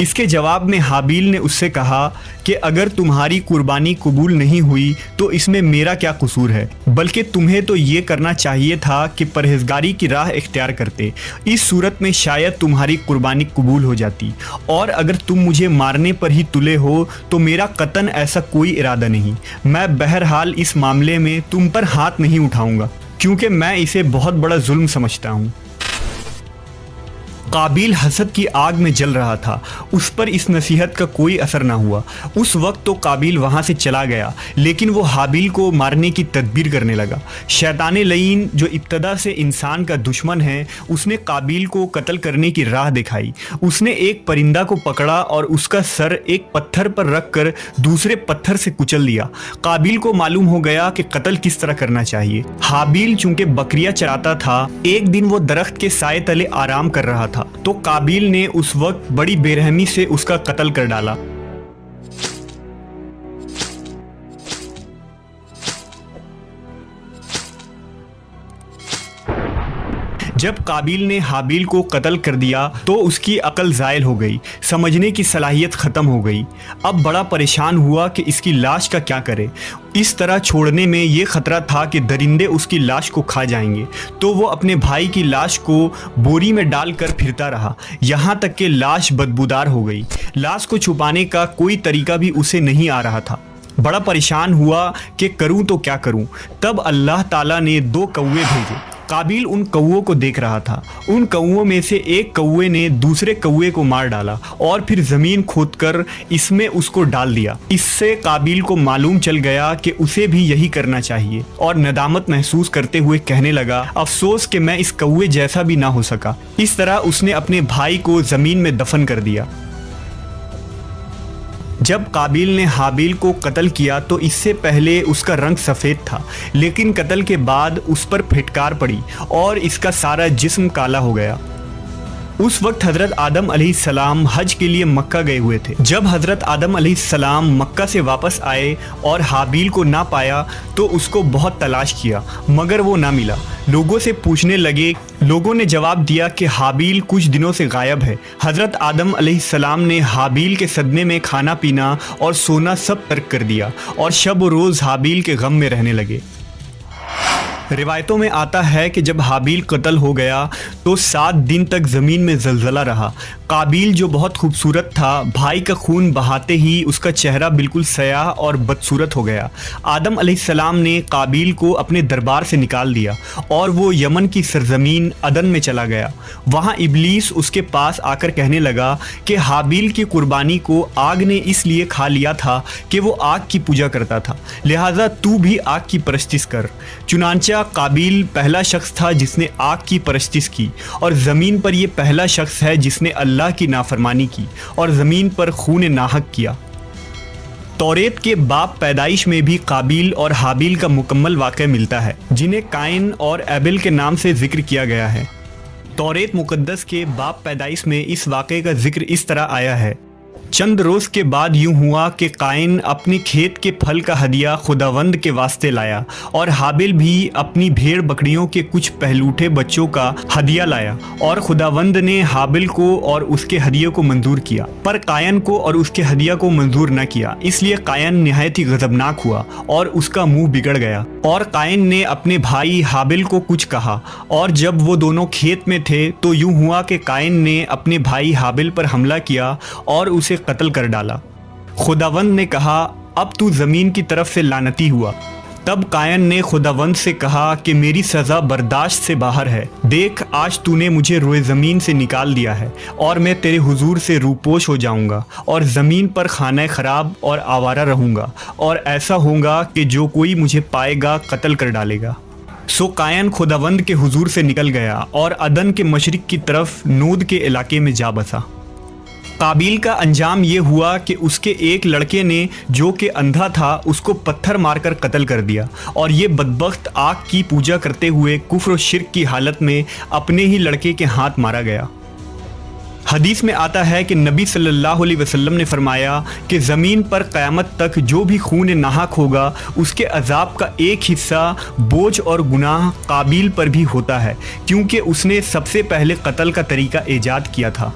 اس کے جواب میں حابیل نے اس سے کہا کہ اگر تمہاری قربانی قبول نہیں ہوئی تو اس میں میرا کیا قصور ہے، بلکہ تمہیں تو یہ کرنا چاہیے تھا کہ پرہیزگاری کی راہ اختیار کرتے، اس صورت میں شاید تمہاری قربانی قبول ہو جاتی، اور اگر تم مجھے مارنے پر ہی تلے ہو تو میرا قطعاً ایسا کوئی ارادہ نہیں، میں بہرحال اس معاملے میں تم پر ہاتھ نہیں اٹھاؤں گا کیونکہ میں اسے بہت بڑا ظلم سمجھتا ہوں۔ قابیل حسد کی آگ میں جل رہا تھا، اس پر اس نصیحت کا کوئی اثر نہ ہوا۔ اس وقت تو قابیل وہاں سے چلا گیا، لیکن وہ حابیل کو مارنے کی تدبیر کرنے لگا۔ شیطان لعین جو ابتدا سے انسان کا دشمن ہے، اس نے قابیل کو قتل کرنے کی راہ دکھائی۔ اس نے ایک پرندہ کو پکڑا اور اس کا سر ایک پتھر پر رکھ کر دوسرے پتھر سے کچل دیا۔ قابیل کو معلوم ہو گیا کہ قتل کس طرح کرنا چاہیے۔ حابیل چونکہ بکریاں چراتا تھا، ایک دن وہ درخت کے سائے تلے آرام کر رہا تھا تو قابیل نے اس وقت بڑی بے رحمی سے اس کا قتل کر ڈالا۔ جب قابیل نے حابیل کو قتل کر دیا تو اس کی عقل زائل ہو گئی، سمجھنے کی صلاحیت ختم ہو گئی۔ اب بڑا پریشان ہوا کہ اس کی لاش کا کیا کرے۔ اس طرح چھوڑنے میں یہ خطرہ تھا کہ درندے اس کی لاش کو کھا جائیں گے، تو وہ اپنے بھائی کی لاش کو بوری میں ڈال کر پھرتا رہا، یہاں تک کہ لاش بدبودار ہو گئی۔ لاش کو چھپانے کا کوئی طریقہ بھی اسے نہیں آ رہا تھا۔ بڑا پریشان ہوا کہ کروں تو کیا کروں۔ تب اللہ تعالیٰ نے 2 کوے بھیجے۔ قابیل ان کووں کو دیکھ رہا تھا۔ ان کووں میں سے ایک کوے نے دوسرے کوے کو مار ڈالا اور پھر زمین کھود کر اس میں اس کو ڈال دیا۔ اس سے قابیل کو معلوم چل گیا کہ اسے بھی یہی کرنا چاہیے، اور ندامت محسوس کرتے ہوئے کہنے لگا، افسوس کہ میں اس کوے جیسا بھی نہ ہو سکا۔ اس طرح اس نے اپنے بھائی کو زمین میں دفن کر دیا۔ جب قابیل نے حابیل کو قتل کیا تو اس سے پہلے اس کا رنگ سفید تھا، لیکن قتل کے بعد اس پر پھٹکار پڑی اور اس کا سارا جسم کالا ہو گیا۔ اس وقت حضرت آدم علیہ السلام حج کے لیے مکہ گئے ہوئے تھے۔ جب حضرت آدم علیہ السلام مکہ سے واپس آئے اور حابیل کو نہ پایا تو اس کو بہت تلاش کیا مگر وہ نہ ملا۔ لوگوں سے پوچھنے لگے، لوگوں نے جواب دیا کہ حابیل کچھ دنوں سے غائب ہے۔ حضرت آدم علیہ السلام نے حابیل کے صدمے میں کھانا پینا اور سونا سب ترک کر دیا اور شب و روز حابیل کے غم میں رہنے لگے۔ روایتوں میں آتا ہے کہ جب حابیل قتل ہو گیا تو 7 دن تک زمین میں زلزلہ رہا۔ قابیل جو بہت خوبصورت تھا، بھائی کا خون بہاتے ہی اس کا چہرہ بالکل سیاہ اور بدصورت ہو گیا۔ آدم علیہ السلام نے قابیل کو اپنے دربار سے نکال دیا اور وہ یمن کی سرزمین عدن میں چلا گیا۔ وہاں ابلیس اس کے پاس آ کر کہنے لگا کہ حابیل کی قربانی کو آگ نے اس لیے کھا لیا تھا کہ وہ آگ کی پوجا کرتا تھا، لہٰذا تو بھی آگ کی پرستش کر۔ چنانچہ قابیل پہلا شخص تھا جس نے آگ کی پرستش کی، اور زمین پر یہ پہلا شخص ہے جس نے اللہ کی نافرمانی کی اور زمین پر خون ناحق کیا۔ توریت کے باب پیدائش میں بھی قابیل اور حابیل کا مکمل واقعہ ملتا ہے، جنہیں قائن اور ایبل کے نام سے ذکر کیا گیا ہے۔ توریت مقدس کے باب پیدائش میں اس واقعے کا ذکر اس طرح آیا ہے، چند روز کے بعد یوں ہوا کہ قائن اپنے کھیت کے پھل کا ہدیہ خداوند کے واسطے لایا، اور حابیل بھی اپنی بھیڑ بکریوں کے کچھ پہلوٹھے بچوں کا ہدیہ لایا، اور خداوند نے حابیل کو اور اس کے ہدیے کو منظور کیا، پر قائن کو اور اس کے ہدیہ کو منظور نہ کیا۔ اس لیے قائن نہایت ہی غضبناک ہوا اور اس کا منہ بگڑ گیا، اور قائن نے اپنے بھائی حابیل کو کچھ کہا، اور جب وہ دونوں کھیت میں تھے تو یوں ہوا کہ قائن نے اپنے بھائی حابیل پر حملہ کیا اور اسے قتل کر ڈالا۔ خداوند نے کہا، اب تو زمین کی طرف سے لعنتی ہوا۔ تب قائن نے خداوند سے کہا کہ میری سزا برداشت سے باہر ہے، دیکھ آج تو نے مجھے روئے زمین سے نکال دیا ہے، اور میں تیرے حضور سے روپوش ہو جاؤں گا اور زمین پر خانہ خراب اور آوارہ رہوں گا، اور ایسا ہوگا کہ جو کوئی مجھے پائے گا قتل کر ڈالے گا۔ سو قائن خداوند کے حضور سے نکل گیا اور عدن کے مشرق کی طرف نود کے علاقے میں جا بسا۔ قابیل کا انجام یہ ہوا کہ اس کے ایک لڑکے نے جو کہ اندھا تھا اس کو پتھر مار کر قتل کر دیا، اور یہ بدبخت آگ کی پوجا کرتے ہوئے کفر و شرک کی حالت میں اپنے ہی لڑکے کے ہاتھ مارا گیا۔ حدیث میں آتا ہے کہ نبی صلی اللہ علیہ وسلم نے فرمایا کہ زمین پر قیامت تک جو بھی خون ناحق ہوگا اس کے عذاب کا ایک حصہ بوجھ اور گناہ قابیل پر بھی ہوتا ہے، کیونکہ اس نے سب سے پہلے قتل کا طریقہ ایجاد کیا تھا۔